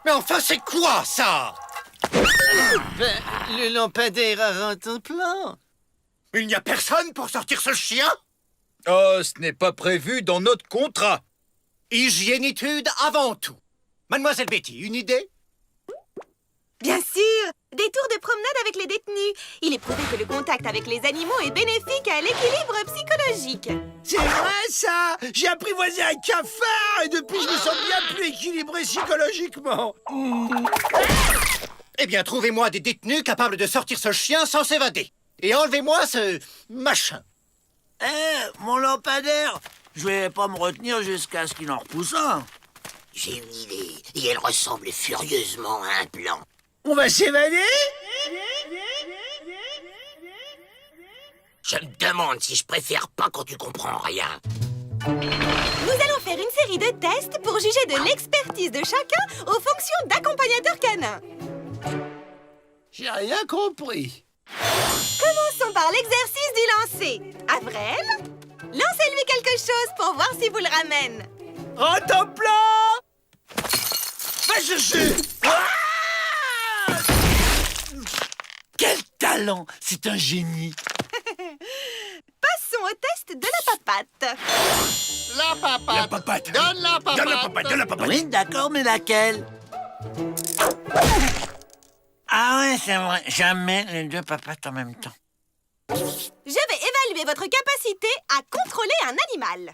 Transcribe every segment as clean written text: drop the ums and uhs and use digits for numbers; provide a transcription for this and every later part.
Mais enfin, c'est quoi, ça? Le lampadaire a rentré en plan. Il n'y a personne pour sortir ce chien? Oh, ce n'est pas prévu dans notre contrat. Hygiénitude avant tout. Mademoiselle Betty, une idée? Bien sûr! Des tours de promenade avec les détenus. Il est prouvé que le contact avec les animaux est bénéfique à l'équilibre psychologique. C'est vrai, ça! J'ai apprivoisé un cafard et depuis, je me sens bien plus équilibré psychologiquement. Eh bien, trouvez-moi des détenus capables de sortir ce chien sans s'évader. Et enlevez-moi ce machin. Mon lampadaire! Je vais pas me retenir jusqu'à ce qu'il en repousse un. J'ai une idée, et elle ressemble furieusement à un plan. On va s'évader? Je me demande si je préfère pas quand tu comprends rien. Nous allons faire une série de tests pour juger de l'expertise de chacun aux fonctions d'accompagnateur canin. J'ai rien compris. Commençons par l'exercice du lancer. Avril, lancez-lui quelque chose pour voir si vous le ramène. Rentre en plan! Va chercher! Quel talent! C'est un génie! Passons au test de la papate. La papate. La papate! Donne la papate. Donne la papate! Donne la papate! Oui, d'accord, mais laquelle? Ah ouais, c'est vrai. Jamais les deux papates en même temps. Je vais évaluer votre capacité à contrôler un animal.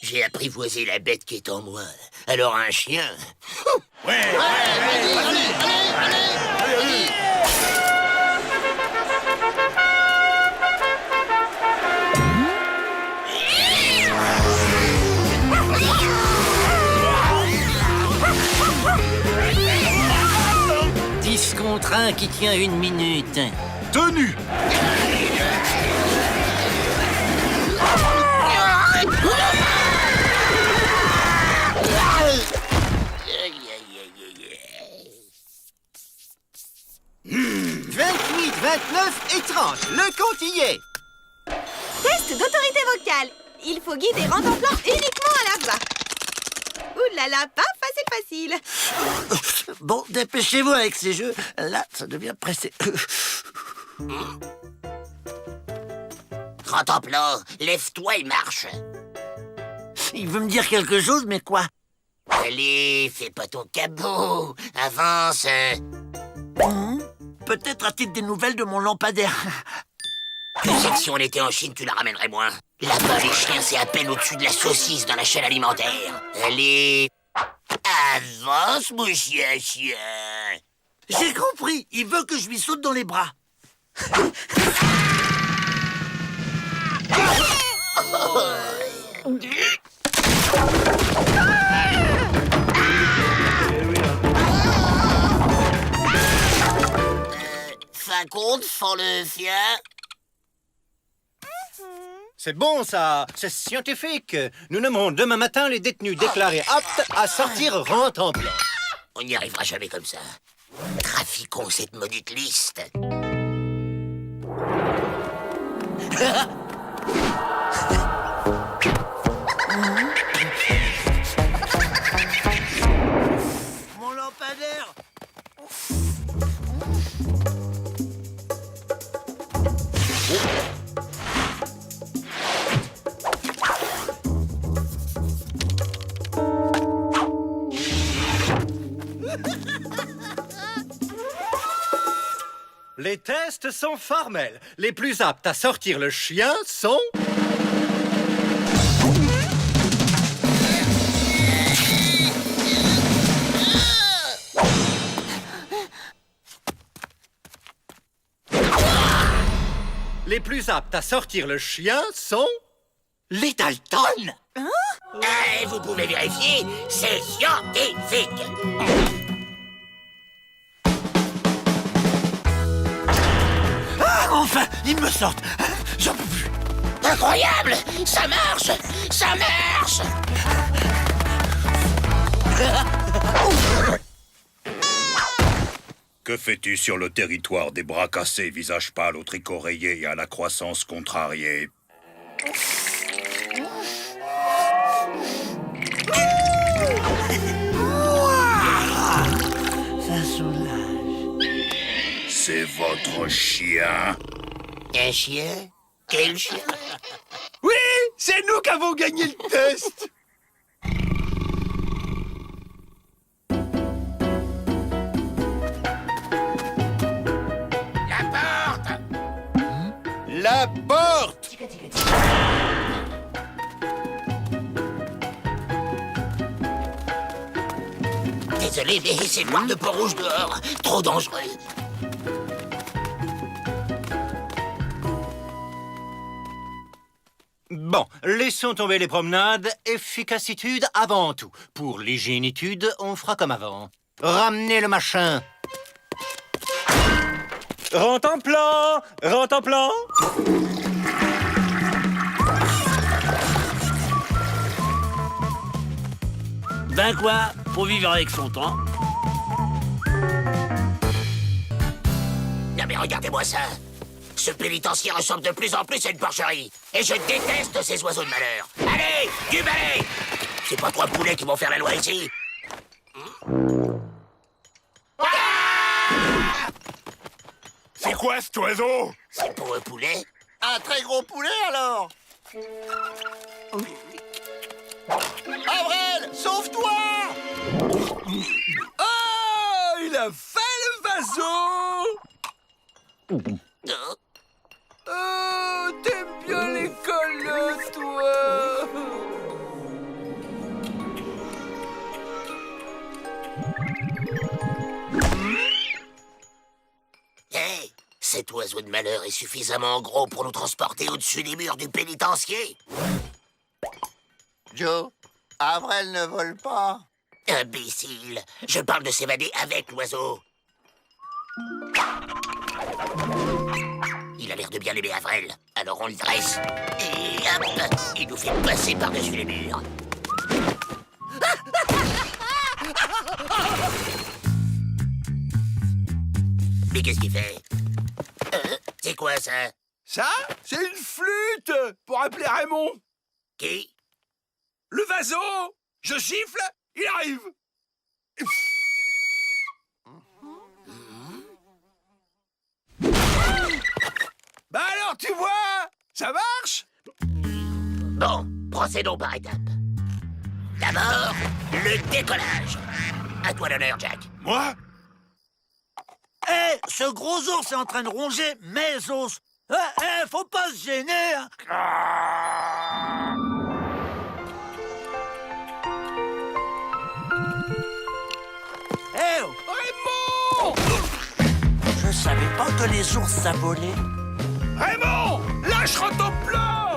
J'ai apprivoisé la bête qui est en moi. Alors un chien... Ouais! Contre 1 qui tient 1 minute. Tenue. « 28, 29 et 30. Le compte y est. Test d'autorité vocale. Il faut guider Rentemplant uniquement à la voix. Ouh là là, pas facile. Bon, dépêchez-vous avec ces jeux. Là, ça devient pressé. Rentemplant, lève-toi et marche. Il veut me dire quelque chose, mais quoi? Allez, fais pas ton cabot. Avance. Peut-être a-t-il des nouvelles de mon lampadaire. Tu sais que si on était en Chine, tu la ramènerais moins. Là-bas, les chiens, c'est à peine au-dessus de la saucisse dans la chaîne alimentaire. Allez, avance, mon chien. J'ai compris. Il veut que je lui saute dans les bras. Ça compte, sans le sien. C'est bon, ça. C'est scientifique. Nous nommerons demain matin les détenus déclarés aptes à sortir Rentemplant. On n'y arrivera jamais comme ça. Trafiquons cette maudite liste. Mon lampadaire. Les tests sont formels. Les plus aptes à sortir le chien sont... Les plus aptes à sortir le chien sont... Les Dalton. Vous pouvez vérifier, c'est scientifique. Enfin, ils me sortent. J'en peux plus. Incroyable! Ça marche! Ça marche! Que fais-tu sur le territoire des bras cassés, visage pâle, au tricot rayé et à la croissance contrariée? Ça soulage. C'est votre chien. Un chien? Quel chien? Oui, c'est nous qui avons gagné le test. La porte! La porte! Désolé, mais c'est noir de Pont-Rouge dehors. Trop dangereux. Bon, laissons tomber les promenades. Efficacitude avant tout. Pour l'hygiénitude, on fera comme avant. Ramenez le machin. Rentre en plan! Rentre en plan! Ben quoi, faut vivre avec son temps. Non mais regardez-moi ça. Ce pénitencier ressemble de plus en plus à une porcherie. Et je déteste ces oiseaux de malheur. Allez, du balai! C'est pas trois poulets qui vont faire la loi ici. C'est quoi cet oiseau? C'est pour un poulet? Un très gros poulet, alors. Avril, sauve-toi! Oh, il a fait le vaso. Non. Oh, t'aimes bien l'école, toi. Hey, cet oiseau de malheur est suffisamment gros pour nous transporter au-dessus des murs du pénitencier. Joe, Avril ne vole pas. Imbécile, je parle de s'évader avec l'oiseau. Il a l'air de bien aimer Avril, alors on le dresse. Et hop, il nous fait passer par-dessus les murs. Mais qu'est-ce qu'il fait? C'est quoi ça? Ça, c'est une flûte pour appeler Raymond. Qui? Le vaso. Je siffle, il arrive. Bah alors, tu vois, ça marche? Bon, procédons par étapes. D'abord, le décollage. À toi l'honneur, Jack. Moi? Eh, ce gros ours est en train de ronger mes os. Faut pas se gêner. Hein. Eh, Raymond! je savais pas que les ours ça volait. Raymond, lâche ton plan!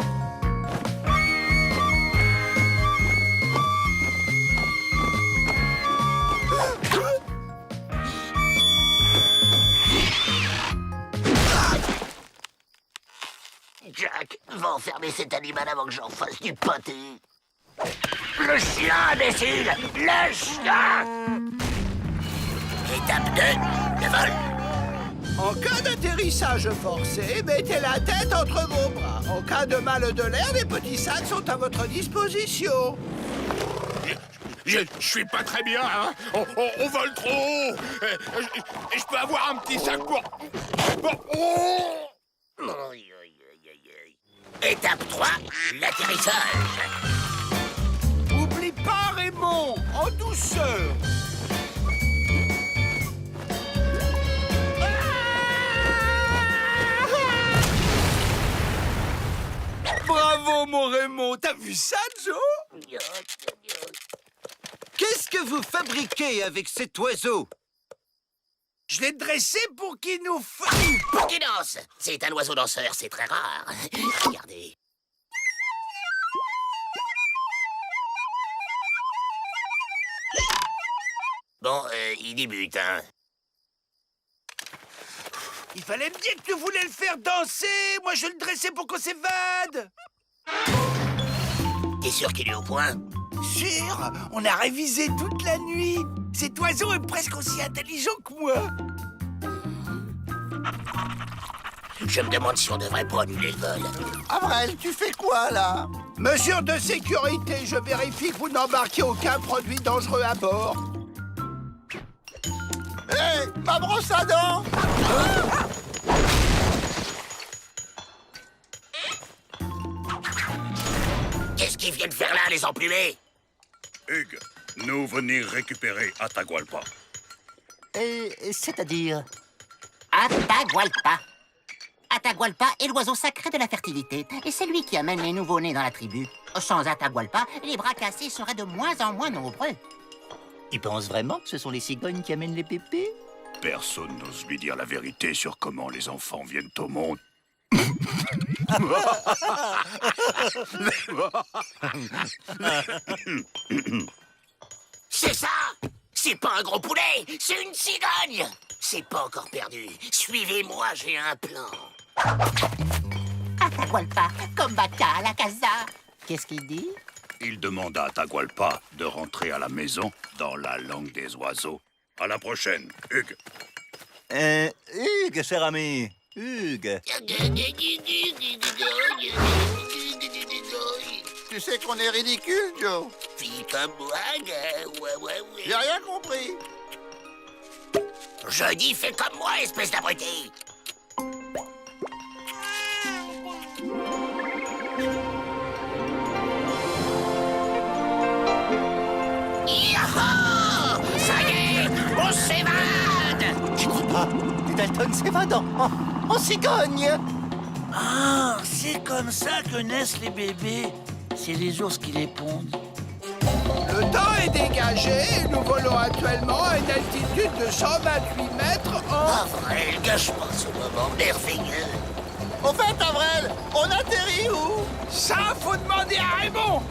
Jack, va enfermer cet animal avant que j'en fasse du pâté. Le chien, imbécile! Le chien! Étape 2, le vol. En cas d'atterrissage forcé, mettez la tête entre vos bras. En cas de mal de l'air, les petits sacs sont à votre disposition. Je suis pas très bien, hein. On vole trop haut. Je peux avoir un petit sac pour... Oh. Étape 3, l'atterrissage. Oublie pas, Raymond, en douceur. Bravo, mon Raymond. T'as vu ça, Joe? Qu'est-ce que vous fabriquez avec cet oiseau? Je l'ai dressé pour qu'il nous fasse... Pour qui danse? C'est un oiseau danseur, c'est très rare. Regardez. Bon, il débute, hein. Il fallait me dire que tu voulais le faire danser. Moi, je le dressais pour qu'on s'évade. T'es sûr qu'il est au point? Sûr, on a révisé toute la nuit. Cet oiseau est presque aussi intelligent que moi. Je me demande si on devrait pas annuler le vol. Avrel, tu fais quoi, là? Mesure de sécurité, je vérifie que vous n'embarquez aucun produit dangereux à bord. Hé, ma brosse à dents! Qu'est-ce qu'ils viennent faire là, les emplumés? Hugues, nous venir récupérer Atahualpa. C'est-à-dire... Atahualpa. Atahualpa est l'oiseau sacré de la fertilité, et c'est lui qui amène les nouveau-nés dans la tribu. Sans Atahualpa, les bras cassés seraient de moins en moins nombreux. Il pense vraiment que ce sont les cigognes qui amènent les pépés? Personne n'ose lui dire la vérité sur comment les enfants viennent au monde. C'est ça! C'est pas un gros poulet, c'est une cigogne! C'est pas encore perdu. Suivez-moi, j'ai un plan. Atahualpa, comme Vaca à la casa. Qu'est-ce qu'il dit? Il demande à Atahualpa de rentrer à la maison dans la langue des oiseaux. À la prochaine, Hugues. Hugues, cher ami. Hugues. Tu sais qu'on est ridicule, Joe. Fille comme moi, ouais. J'ai rien compris. Je dis fais comme moi, espèce d'abruti. Yahoo! Ça y est, on s'évade! Je crois pas. Les Dalton s'évadent en cigogne. Ah, c'est comme ça que naissent les bébés. C'est les ours qui les pondent. Le temps est dégagé et nous volons actuellement à une altitude de 128 mètres Ah, vrai, gâche pas ce moment merveilleux. Au fait, Avrel, on atterrit où? Ça, faut demander à Raymond.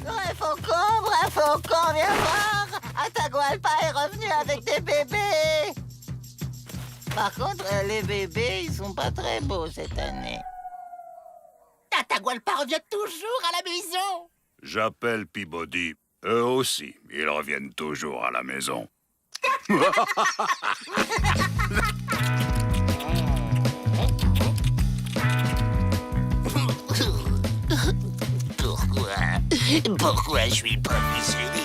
Vrai faucon, viens voir. Atahualpa est revenu avec des bébés. Par contre, les bébés, ils sont pas très beaux cette année. Atahualpa revient toujours à la maison. J'appelle Peabody. Eux aussi, ils reviennent toujours à la maison. Pourquoi je suis pas venu?